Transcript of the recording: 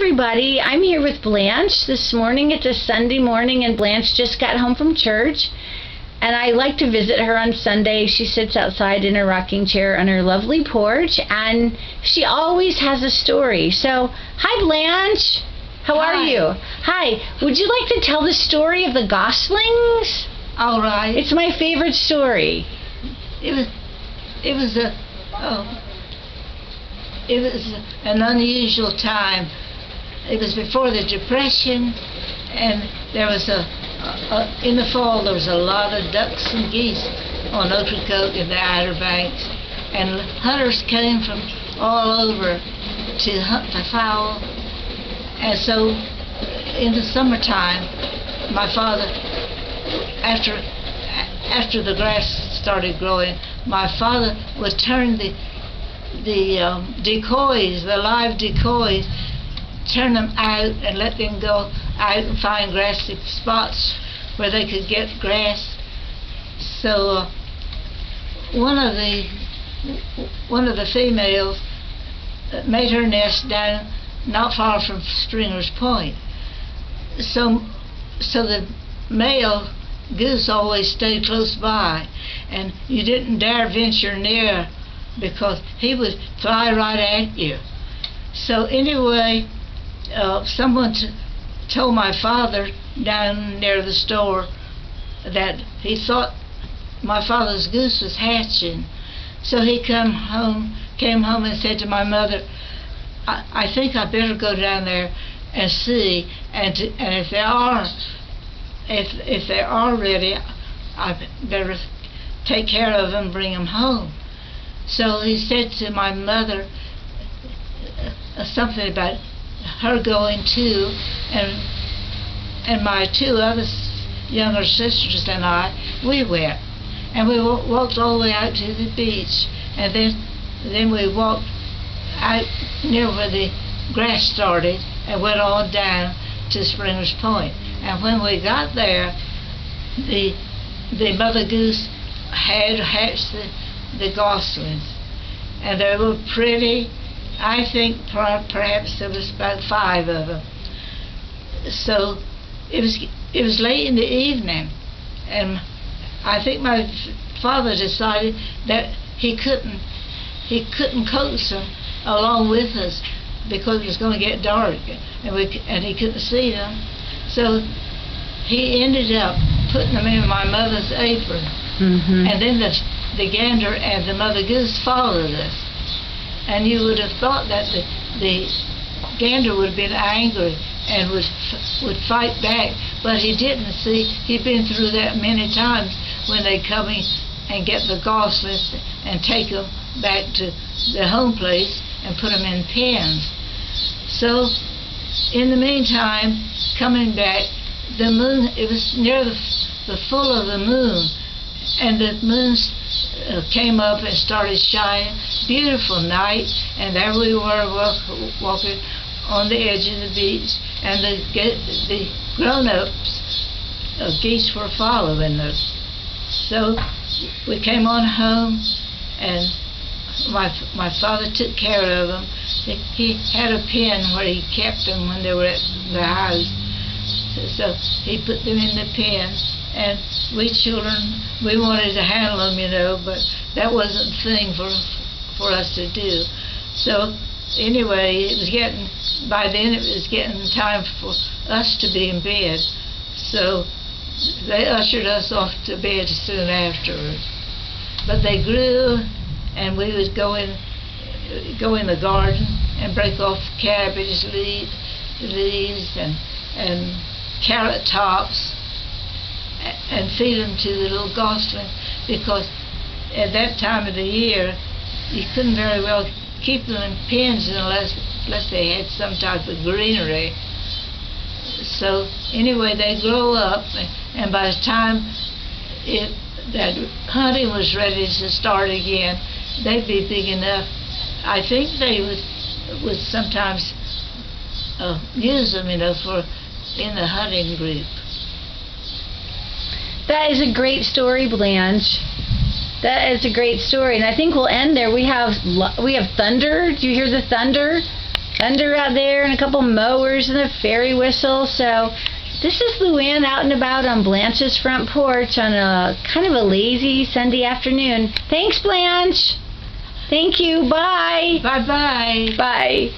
everybody. I'm here with Blanche this morning. It's a Sunday morning, and Blanche just got home from church. And I like to visit her on Sunday. She sits outside in her rocking chair on her lovely porch, and she always has a story. So, hi, Blanche. How are you? Hi. Would you like to tell the story of the Goslings? All right. It's my favorite story. It was an unusual time. It was before the Depression, and there was in the fall there was a lot of ducks and geese on Ocracoke and the Outer Banks, and hunters came from all over to hunt the fowl. And so in the summertime, my father, after the grass started growing, my father would turn the decoys, the live decoys, turn them out and let them go out and find grassy spots where they could get grass. So one of the females made her nest down not far from Stringer's Point. So the male goose always stayed close by, and you didn't dare venture near because he would fly right at you. So anyway, someone told my father down near the store that he thought my father's goose was hatching. So he came home and said to my mother, I think I better go down there and see, and if they are ready, I better take care of them, bring them home. So he said to my mother something about her going too, and my two other younger sisters and I, we went, and we walked all the way out to the beach, and then we walked out near where the grass started and went on down to Springer's Point. And when we got there, the mother goose had hatched the goslings, and they were pretty. I think perhaps there was about 5 of them. So it was late in the evening, and I think my father decided that he couldn't coax them along with us because it was going to get dark, and he couldn't see them. So he ended up putting them in my mother's apron, and then the gander and the mother goose followed us. And you would have thought that the gander would have been angry and would fight back, but he didn't. See, he'd been through that many times when they'd come in and get the goslings and take them back to their home place and put them in pens. So in the meantime, coming back, the moon, it was near the full of the moon, and the moon came up and started shining. Beautiful night, and there we were walking on the edge of the beach, and the grown-ups geese were following us. So we came on home, and my father took care of them. He had a pen where he kept them when they were at the house. So he put them in the pen, and we children, we wanted to handle them, but that wasn't the thing for us to do. So anyway, by then it was getting time for us to be in bed. So they ushered us off to bed soon afterwards. But they grew, and we would go in the garden and break off cabbage leaves and carrot tops and feed them to the little goslings, because at that time of the year you couldn't very well keep them in pens unless they had some type of greenery. So anyway, they grow up, and by the time that hunting was ready to start again, they'd be big enough. I think they would sometimes use them, for in the hunting group. That is a great story, Blanche. That is a great story, and I think we'll end there. We have thunder. Do you hear the thunder? thunder out there and a couple mowers and a fairy whistle. So this is Luann out and about on Blanche's front porch on a kind of a lazy Sunday afternoon. Thanks, Blanche. Thank you. Bye. Bye-bye. Bye.